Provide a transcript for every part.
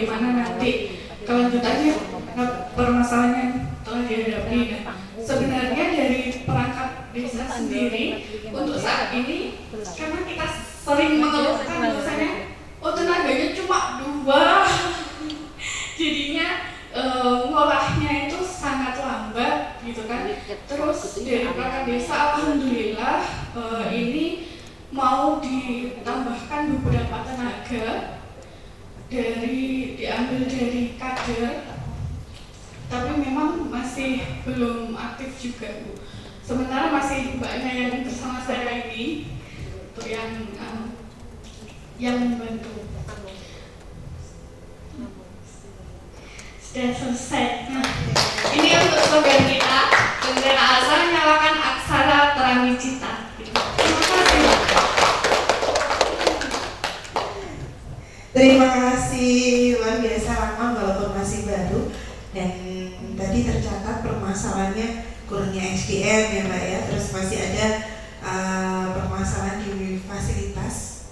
Gimana nanti kelanjutannya permasalahan yang telah dihadapi. Nah, sebenarnya dari perangkat desa sendiri untuk saat ini, karena kita sering mengeluhkan bahwasanya tenaganya cuma 2, jadinya ngolahnya itu sangat lambat gitu kan. Terus dari perangkat desa alhamdulillah ini mau ditambahkan beberapa tenaga diambil dari kader, tapi memang masih belum aktif juga Bu. Sementara masih banyak yang bersama saya ini untuk yang membantu. Sudah selesai. Nah, ini untuk slogan kita, bendera asal nyalakan aksara terangi cita. Terima kasih. Terima kasih, luar biasa Ramon walaupun masih baru. Dan tadi tercatat permasalahannya kurangnya SDM ya Mbak ya. Terus masih ada permasalahan di fasilitas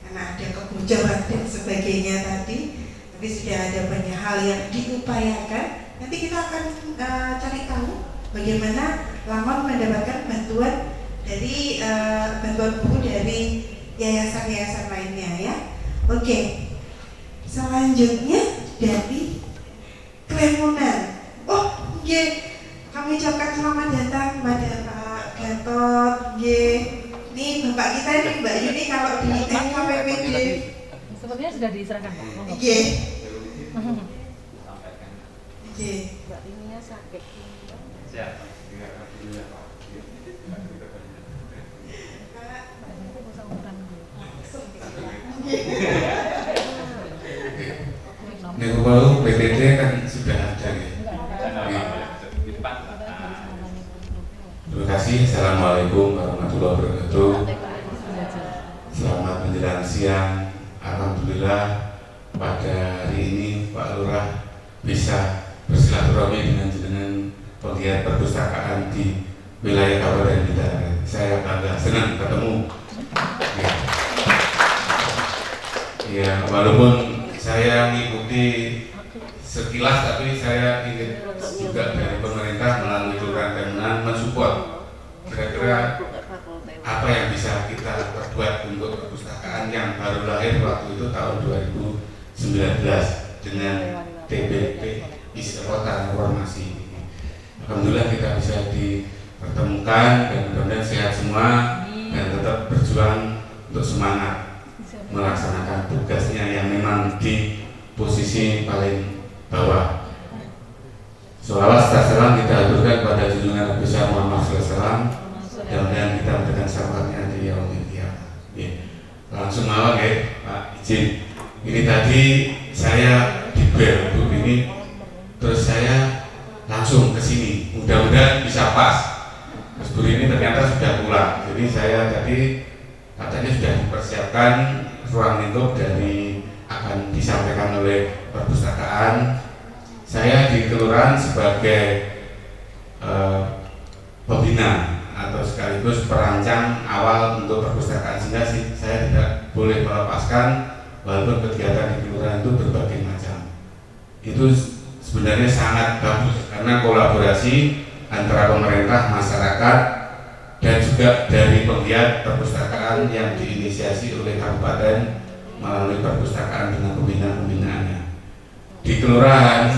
karena ada kebocoran dan sebagainya tadi. Tapi sudah ada banyak hal yang diupayakan. Nanti kita akan cari tahu bagaimana Ramon mendapatkan bantuan dari bantuan buku dari yayasan-yayasan lainnya ya. Oke, selanjutnya dari Klemunan. Oh, oke, kami ucapkan selamat datang pada Pak Gatot. Ini bapak kita ini Mbak Yuni kalau di NKPPD. Sepertinya sudah diserahkan Pak. Oke. Mbak Timinya sakit. Siap. Nego baru PTT kan sudah ada ya. Terima kasih. Assalamualaikum warahmatullahi wabarakatuh. Selamat menjelang siang. Alhamdulillah pada hari ini Pak Lurah bisa bersilaturahmi dengan penggiat perpustakaan di wilayah Kabupaten Blitar. Saya bangga senang ketemu. Ya, walaupun saya mengikuti sekilas, tapi saya ingin juga dari pemerintah melalui Kelurahan Klemunan mensupport kira-kira apa yang bisa kita perbuat untuk perpustakaan yang baru lahir waktu itu tahun 2019 dengan TBP Isi Kota Informasi. Alhamdulillah kita bisa dipertemukan dan mudah-mudahan sehat semua dan tetap berjuang untuk semangat melaksanakan tugasnya yang memang di posisi paling bawah. Sholawat serta salam kita aturkan kepada junjungan Nabi besar Muhammad SAW. Mudah-mudahan kita memberikan syafaatnya di yaumil qiyamah. Langsung awal ya Pak izin. Ini tadi saya di bel Bu ini, terus saya langsung ke sini. Mudah-mudahan bisa pas. Mas Bu ini ternyata sudah pulang. Jadi saya tadi katanya sudah dipersiapkan ruang lingkup dari akan disampaikan oleh perpustakaan. Saya di kelurahan sebagai pembina atau sekaligus perancang awal untuk perpustakaan, sehingga saya tidak boleh melepaskan walaupun kegiatan di kelurahan itu berbagai macam. Itu sebenarnya sangat bagus karena kolaborasi antara pemerintah, masyarakat, dan juga dari penggiat perpustakaan yang diinisiasi oleh kabupaten melalui perpustakaan dengan pembinaan-pembinaannya. Di kelurahan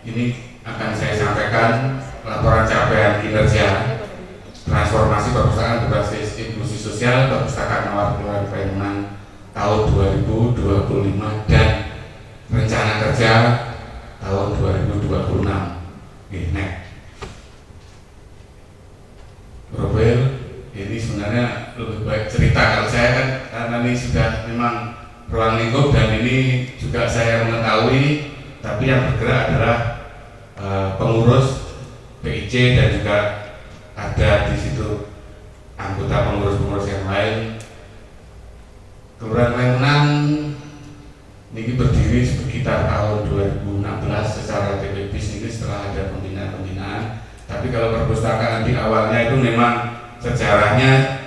ini akan saya sampaikan laporan capaian kinerja transformasi perpustakaan berbasis inklusi sosial perpustakaan awal Kelurahan Klemunan tahun 2025 dan rencana kerja tahun 2026. Next. Profil ini sebenarnya lebih baik cerita kalau saya kan karena ini sudah memang ruang lingkup dan ini juga saya mengetahui, tapi yang bergerak adalah pengurus PIC dan juga ada di situ anggota pengurus-pengurus yang lain. Kelurahan Klemunan ini berdiri sekitar tahun 2016 secara TPBIS ini setelah ada pembinaan-pembinaan. Tapi kalau perpustakaan di awalnya itu memang sejarahnya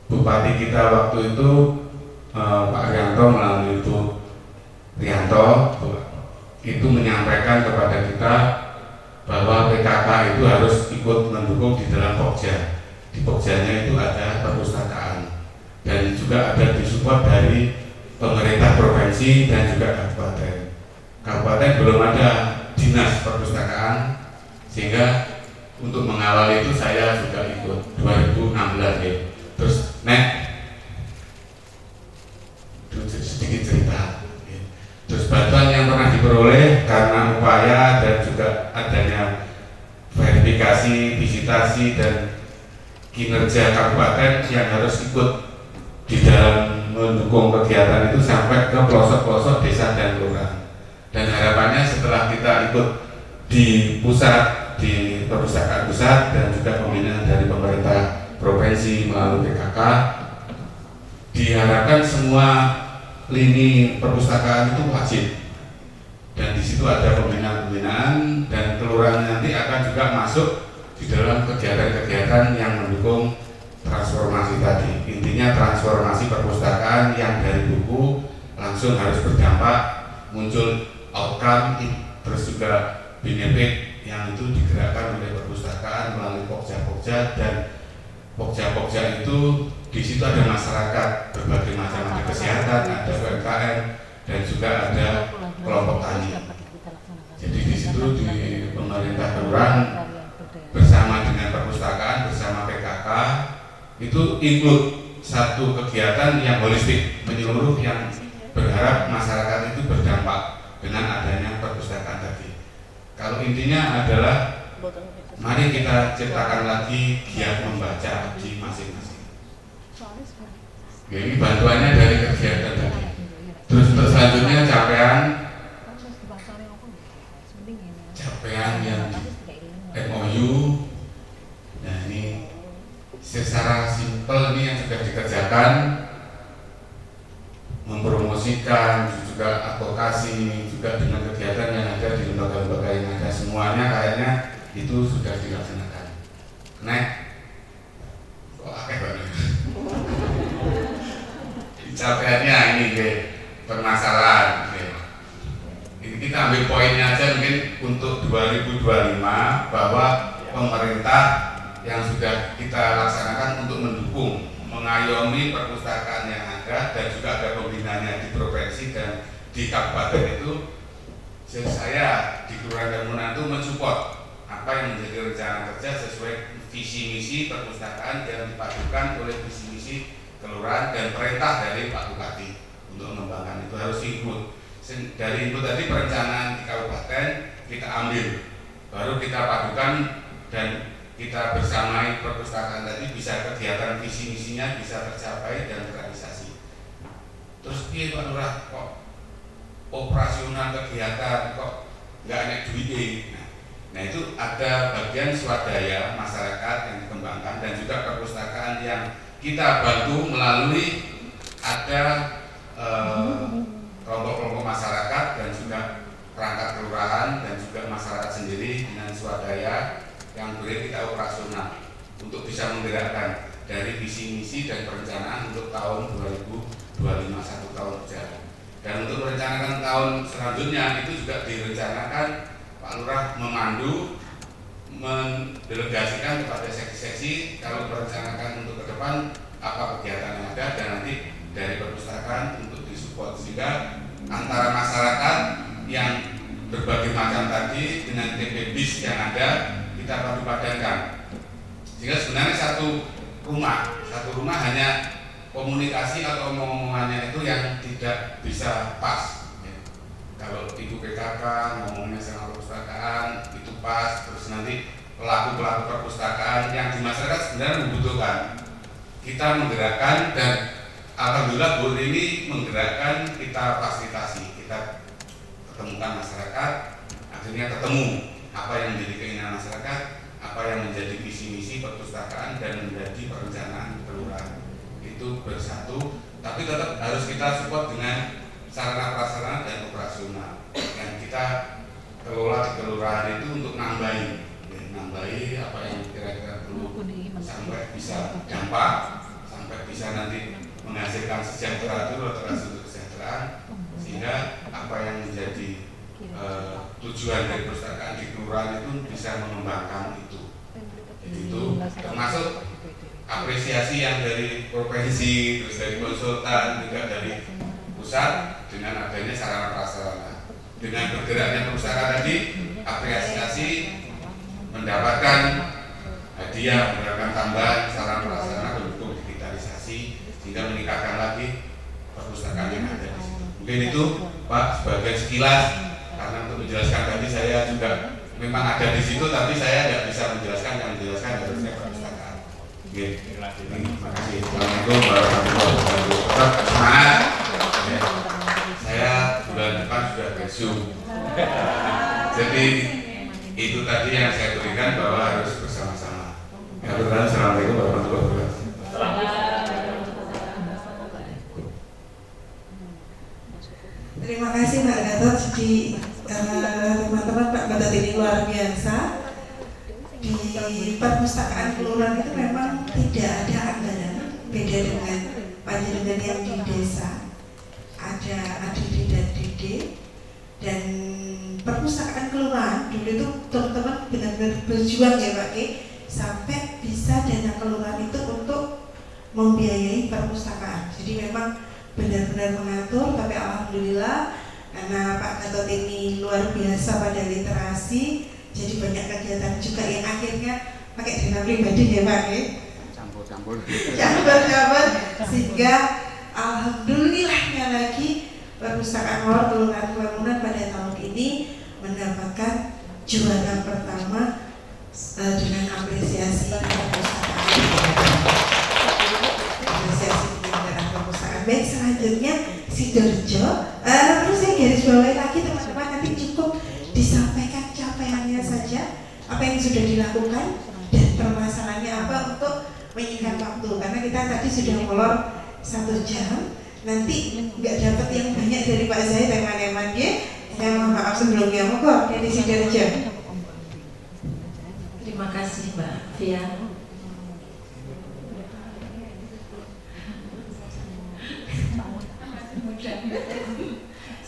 Bupati kita waktu itu Pak Arianto melalui itu Sugianto itu menyampaikan kepada kita bahwa PKK itu harus ikut mendukung di dalam Pokja. Di Pogjanya itu ada perpustakaan dan juga ada disupport dari pemerintah provinsi dan juga kabupaten. Kabupaten belum ada dinas perpustakaan, sehingga untuk mengawal itu saya juga ikut 2016 ya. Terus sedikit cerita. Terus bantuan yang pernah diperoleh karena upaya dan juga adanya verifikasi, visitasi dan kinerja kabupaten yang harus ikut di dalam mendukung kegiatan itu sampai ke pelosok-pelosok desa dan kelurahan. Dan harapannya setelah kita ikut di pusat, di perpustakaan pusat dan juga pembinaan dari pemerintah provinsi melalui PKK, diharapkan semua lini perpustakaan itu wajib, dan di situ ada pembinaan-pembinaan dan kelurahan nanti akan juga masuk di dalam kegiatan-kegiatan yang mendukung transformasi tadi. Intinya transformasi perpustakaan yang dari buku langsung harus berdampak, muncul outcome, terus juga benefit yang itu digerakkan oleh perpustakaan melalui Pokja-Pokja, dan Pokja-Pokja itu di situ ada masyarakat berbagai macam, ada kesehatan, ada UMKM, dan juga ada kelompok tani. Jadi di situ di pemerintah kelurahan bersama dengan perpustakaan, bersama PKK itu include satu kegiatan yang holistik menyeluruh yang berharap masyarakat itu berdampak dengan adanya perpustakaan tadi. Kalau intinya adalah mari kita ciptakan lagi giat membaca di masing-masing. Ya, ini bantuannya dari kegiatan tadi. Terus untuk selanjutnya capaian yang di MOU. Nah ini secara simpel ini yang sudah dikerjakan, mempromosikan juga advokasi juga dengan kegiatan yang ada di lembaga-lembaga yang ada, semuanya kayaknya itu sudah dilaksanakan. Kok akeh banget. Capaiannya ini permasalahan. Ini kita ambil poinnya aja mungkin untuk 2025 bahwa pemerintah yang sudah kita laksanakan untuk mendukung, mengayomi perpustakaan yang ada dan juga ada pembinaannya di provinsi dan di kabupaten itu. Saya di Kelurahan Damunan itu mensupport apa yang menjadi rencana kerja sesuai visi misi perpustakaan yang dipadukan oleh visi misi kelurahan dan perintah dari Pak Bupati untuk mengembangkan itu harus input. Dari input tadi perencanaan di kabupaten kita ambil, baru kita padukan dan kita bersamai perpustakaan tadi bisa kegiatan visi misinya bisa tercapai dan terrealisasi. Terus dia Pak Lurah kok operasional kegiatan kok nggak naik duit. Nah itu ada bagian swadaya masyarakat yang dikembangkan dan juga perpustakaan yang kita bantu melalui ada kelompok-kelompok masyarakat dan juga perangkat kelurahan dan juga masyarakat sendiri dengan swadaya yang boleh kita operasional untuk bisa menggerakkan dari visi misi dan perencanaan untuk tahun 2025 1 tahun berjalan. Dan untuk merencanakan tahun selanjutnya itu juga direncanakan Pak Lurah memandu, mendelegasikan kepada seksi-seksi kalau merencanakan untuk ke depan apa kegiatan yang ada dan nanti dari perpustakaan untuk disupport sehingga antara masyarakat yang berbagai macam tadi dengan TP BIS yang ada kita padu-padankan sehingga sebenarnya satu rumah hanya komunikasi atau omong-omongannya itu yang tidak bisa pas ya. Kalau ibu PKK ngomongnya sama perpustakaan itu pas, terus nanti pelaku-pelaku perpustakaan yang di masyarakat sebenarnya membutuhkan kita menggerakkan dan alhamdulillah Bu ini menggerakkan kita fasilitasi, kita ketemukan masyarakat, akhirnya ketemu apa yang menjadi keinginan masyarakat, apa yang menjadi visi misi perpustakaan dan menjadi perencanaan kelurahan itu bersatu, tapi tetap harus kita support dengan sarana prasarana dan operasional yang kita kelola di kelurahan itu untuk nambahi apa yang kira-kira perlu sampai bisa dampak, sampai bisa nanti menghasilkan sejahtera itu atau untuk kesejahteraan, sehingga apa yang tujuan dari perpustakaan di kelurahan itu bisa mengembangkan itu. Jadi itu termasuk apresiasi yang dari provinsi, terus dari konsultan, juga dari pusat dengan adanya sarana prasarana. Dengan bergeraknya perpustakaan tadi, apresiasi mendapatkan hadiah, mendapatkan tambahan sarana prasarana pendukung digitalisasi sehingga meningkatkan lagi perpustakaan yang ada di situ. Mungkin itu Pak sebagai sekilas, karena untuk menjelaskan tadi saya juga memang ada di situ, tapi saya tidak bisa menjelaskan, yang menjelaskan harusnya perpustakaan. Oke, terima kasih. Assalamualaikum warahmatullahi wabarakatuh. Tetap semangat. Ya. Saya bulan depan sudah pensiun. Jadi itu tadi yang saya berikan bahwa harus bersama-sama. Ya, assalamualaikum warahmatullahi wabarakatuh. Terima kasih Mbak Gatot. Jadi teman-teman, Pak Gatot ini luar biasa. Di perpustakaan kelurahan itu memang tidak ada anggaran, beda dengan panjenengan yang di desa. Ada ADD dan DD, dan perpustakaan kelurahan dulu itu teman-teman benar-benar berjuang ya Pak Ki, sampai bisa dana kelurahan itu untuk membiayai perpustakaan. Jadi memang benar-benar mengatur, tapi alhamdulillah karena Pak Gatot ini luar biasa pada literasi, jadi banyak kegiatan juga yang akhirnya pakai dana pribadi ya Pak ya, campur-campur sehingga alhamdulillahnya lagi perpustakaan Mawar Kelurahan Lamunan pada tahun ini mendapatkan juara pertama dengan apresiasi perpustakaan. Baik, selanjutnya Sidoarjo. Perlu saya garis bawahi lagi teman-teman, nanti cukup disampaikan capaiannya saja, apa yang sudah dilakukan dan permasalahannya apa untuk menyingkat waktu, karena kita tadi sudah molor 1 jam, nanti nggak dapat yang banyak dari Pak Zahid teman-teman ya. Saya mohon maaf sebelumnya. Monggo dari Sidoarjo. Terima kasih Mbak Fia.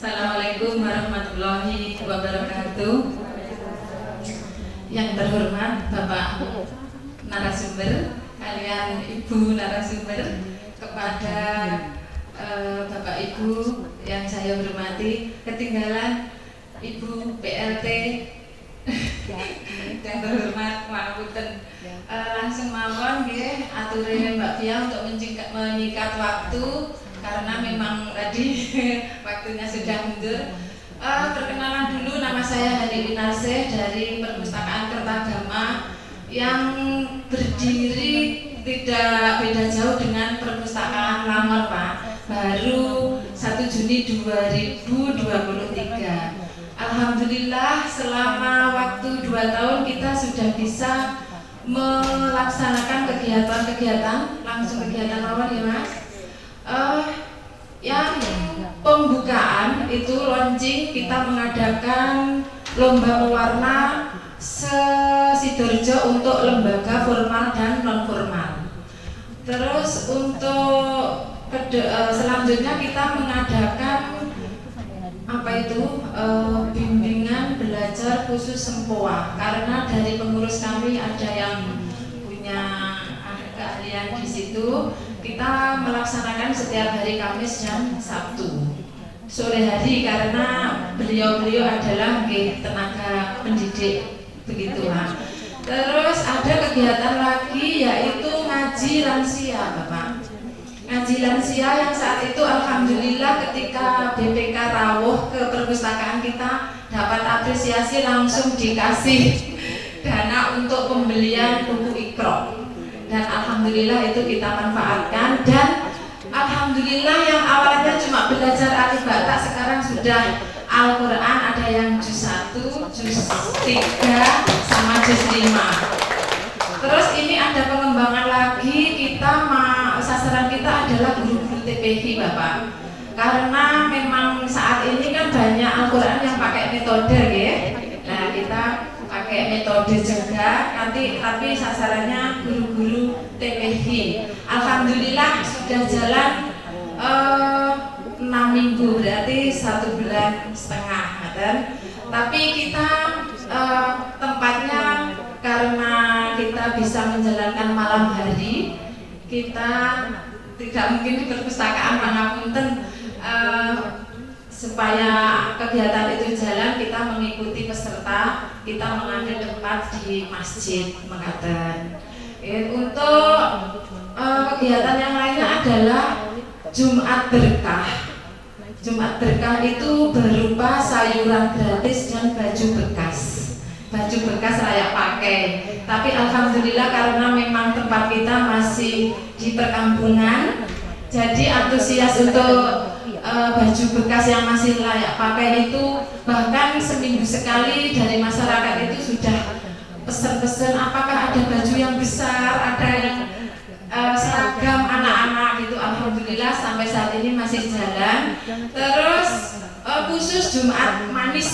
Assalamualaikum warahmatullahi wabarakatuh. Yang terhormat Bapak narasumber, kalian Ibu narasumber, kepada Bapak Ibu yang saya hormati, ketinggalan Ibu PLT yang terhormat Mapunten, langsung mawon nggih ature Mbak Fia untuk menyikat waktu karena memang tadi waktunya sudah mundur. Perkenalan dulu, nama saya Hani Winaseh dari Perpustakaan Kertagama yang berdiri tidak beda jauh dengan Perpustakaan Lamor Pak, baru 1 Juni 2023. Alhamdulillah selama waktu 2 tahun kita sudah bisa melaksanakan kegiatan-kegiatan, langsung kegiatan awal ya Mas. Yang pembukaan itu launching, kita mengadakan lomba mewarna Sidoarjo untuk lembaga formal dan non formal. Terus untuk selanjutnya kita mengadakan bimbingan belajar khusus Sempoa, karena dari pengurus kami ada yang punya keahlian di situ. Kita melaksanakan setiap hari Kamis dan Sabtu sore hari, karena beliau-beliau adalah tenaga pendidik begitulah. Terus ada kegiatan lagi yaitu ngaji lansia Bapak. Ngaji lansia yang saat itu alhamdulillah ketika BPK rawuh ke perpustakaan kita dapat apresiasi, langsung dikasih dana untuk pembelian buku Iqra. Dan alhamdulillah itu kita manfaatkan, dan alhamdulillah yang awalnya cuma belajar alif bata sekarang sudah Al-Quran, ada yang juz 1, juz 3 sama juz 5. Terus ini ada pengembangan lagi, sasaran kita adalah guru-guru TPH Bapak, karena memang saat ini kan banyak Al-Quran yang pakai metode ya. Nah kita pakai metode juga nanti, tapi sasarannya guru-guru TPH. Alhamdulillah sudah jalan 6 minggu, berarti 1,5 bulan. Tapi kita tempatnya karena kita bisa menjalankan malam hari, kita tidak mungkin di perpustakaan Pangapunten. Supaya kegiatan itu jalan, kita mengikuti peserta, kita mengambil tempat di masjid mengatakan. Untuk kegiatan yang lainnya adalah Jumat Berkah. Jumat Berkah itu berupa sayuran gratis dan baju bekas. Baju bekas layak pakai. Tapi alhamdulillah karena memang tempat kita masih di perkampungan, jadi antusias untuk baju bekas yang masih layak pakai itu bahkan seminggu sekali dari masyarakat itu sudah pesen-pesen apakah ada baju yang besar, ada yang seragam anak-anak gitu. Alhamdulillah sampai saat ini masih jalan. Terus khusus Jumat Manis,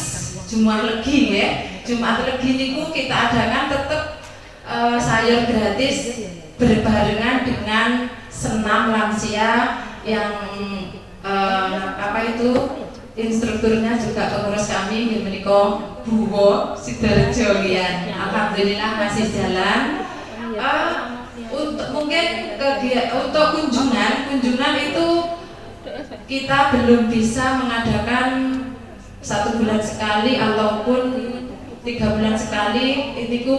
Jumat Legi ya. Jumat Legi niku kita adakan tetap sayur gratis berbarengan dengan senam lansia yang instrukturnya juga pengurus kami di menika Buwo Sidorejo ya. Alhamdulillah masih jalan. Untuk kunjungan itu kita belum bisa mengadakan 1 bulan sekali ataupun 3 bulan sekali. Itu